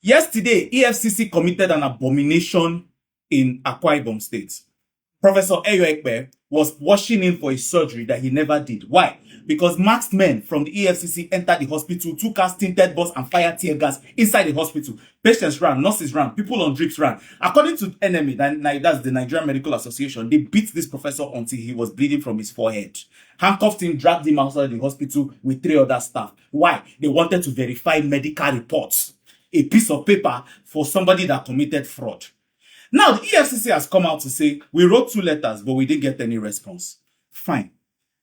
Yesterday, EFCC committed an abomination in Akwa Ibom State. Professor Eyo Ekpe was washing in for a surgery that he never did. Why? Because masked men from the EFCC entered the hospital, took out tinted bus and fired tear gas inside the hospital. Patients ran, nurses ran, people on drips ran. According to NMA, that's the Nigerian Medical Association, they beat this professor until he was bleeding from his forehead. Handcuffed him, dragged him outside the hospital with 3 other staff. Why? They wanted to verify medical reports, a piece of paper for somebody that committed fraud. Now, the EFCC has come out to say, we wrote 2 letters, but we didn't get any response. Fine.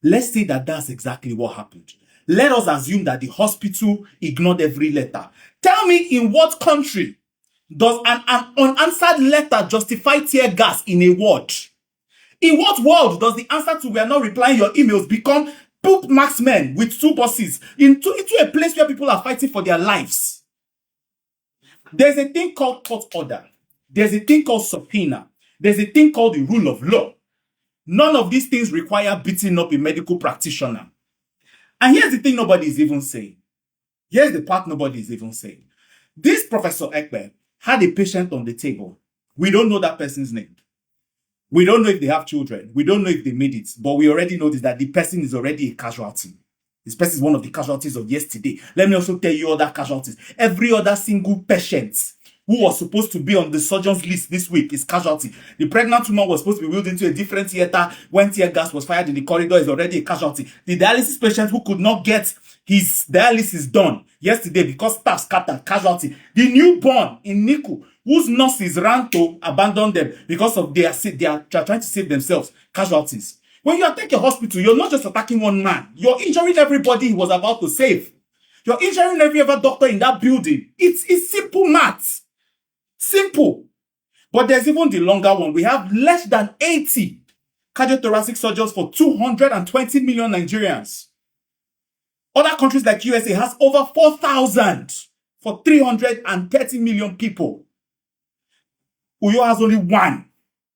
Let's say that that's exactly what happened. Let us assume that the hospital ignored every letter. Tell me, in what country does an unanswered letter justify tear gas in a ward? In what world does the answer to "we are not replying your emails" become poop marksmen with 2 buses into a place where people are fighting for their lives? There's a thing called court order. There's a thing called subpoena. There's a thing called the rule of law. None of these things require beating up a medical practitioner. And here's the thing nobody is even saying. Here's the part nobody is even saying. This Professor Ekpe had a patient on the table. We don't know that person's name. We don't know if they have children. We don't know if they made it. But we already know that the person is already a casualty. This person is one of the casualties of yesterday. Let me also tell you other casualties. Every other single patient who was supposed to be on the surgeon's list this week is casualty. The pregnant woman was supposed to be wheeled into a different theater when tear gas was fired in the corridor is already a casualty. The dialysis patient who could not get his dialysis done yesterday because staff scattered, casualty. The newborn in Niku, whose nurses ran to abandon them because of they are trying to save themselves, casualties. When you attack a hospital, you're not just attacking one man. You're injuring everybody he was about to save. You're injuring every other doctor in that building. It's simple maths. Simple. But there's even the longer one. We have less than 80 cardiothoracic surgeons for 220 million Nigerians. Other countries like USA has over 4,000 for 330 million people. Uyo has only 1,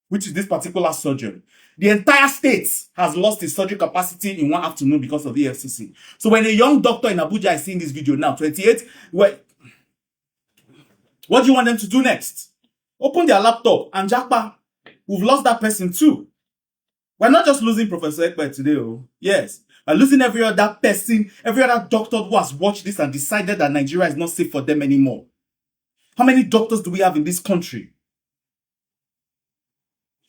which is this particular surgeon. The entire state has lost its surgery capacity in 1 afternoon because of the EFCC. So when a young doctor in Abuja is seeing this video now, 28, what do you want them to do next? Open their laptop and jackpot. We've lost that person too. We're not just losing Professor Ekpe today. Oh. Yes. We're losing every other person, every other doctor who has watched this and decided that Nigeria is not safe for them anymore. How many doctors do we have in this country?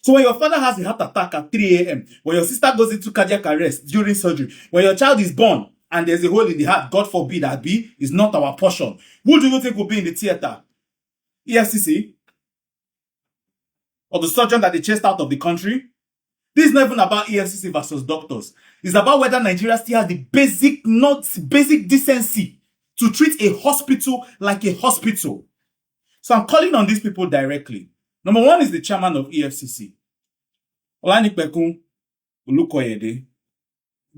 So when your father has a heart attack at 3 a.m., when your sister goes into cardiac arrest during surgery, when your child is born and there's a hole in the heart, God forbid that is not our portion. Who do you think will be in the theater? EFCC? Or the surgeon that they chased out of the country? This is not even about EFCC versus doctors. It's about whether Nigeria still has the basic decency to treat a hospital like a hospital. So I'm calling on these people directly. Number 1 is the chairman of EFCC. Olanipekun Olukoyede.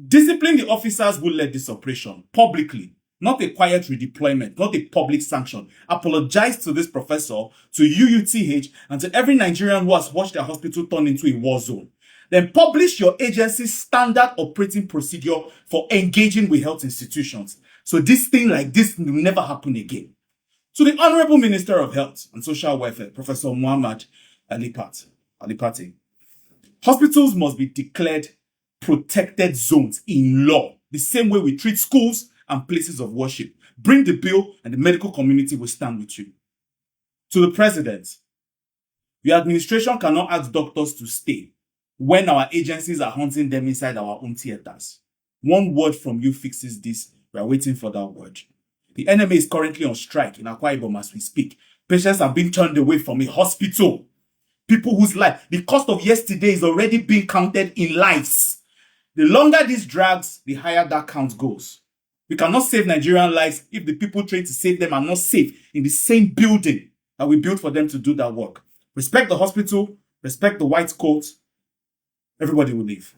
Discipline the officers who led this operation publicly. Not a quiet redeployment, not a public sanction. Apologize to this professor, to UUTH, and to every Nigerian who has watched their hospital turn into a war zone. Then publish your agency's standard operating procedure for engaging with health institutions. So this thing like this will never happen again. To the Honorable Minister of Health and Social Welfare, Professor Muhammad Alipati. Hospitals must be declared protected zones in law, the same way we treat schools and places of worship. Bring the bill and the medical community will stand with you. To the President, your administration cannot ask doctors to stay when our agencies are hunting them inside our own theaters. 1 word from you fixes this. We are waiting for that word. The NMA is currently on strike in Akwa Ibom as we speak. Patients are being turned away from a hospital. People whose life, the cost of yesterday is already being counted in lives. The longer this drags, the higher that count goes. We cannot save Nigerian lives if the people trying to save them are not safe in the same building that we built for them to do that work. Respect the hospital, respect the white coat. Everybody will leave.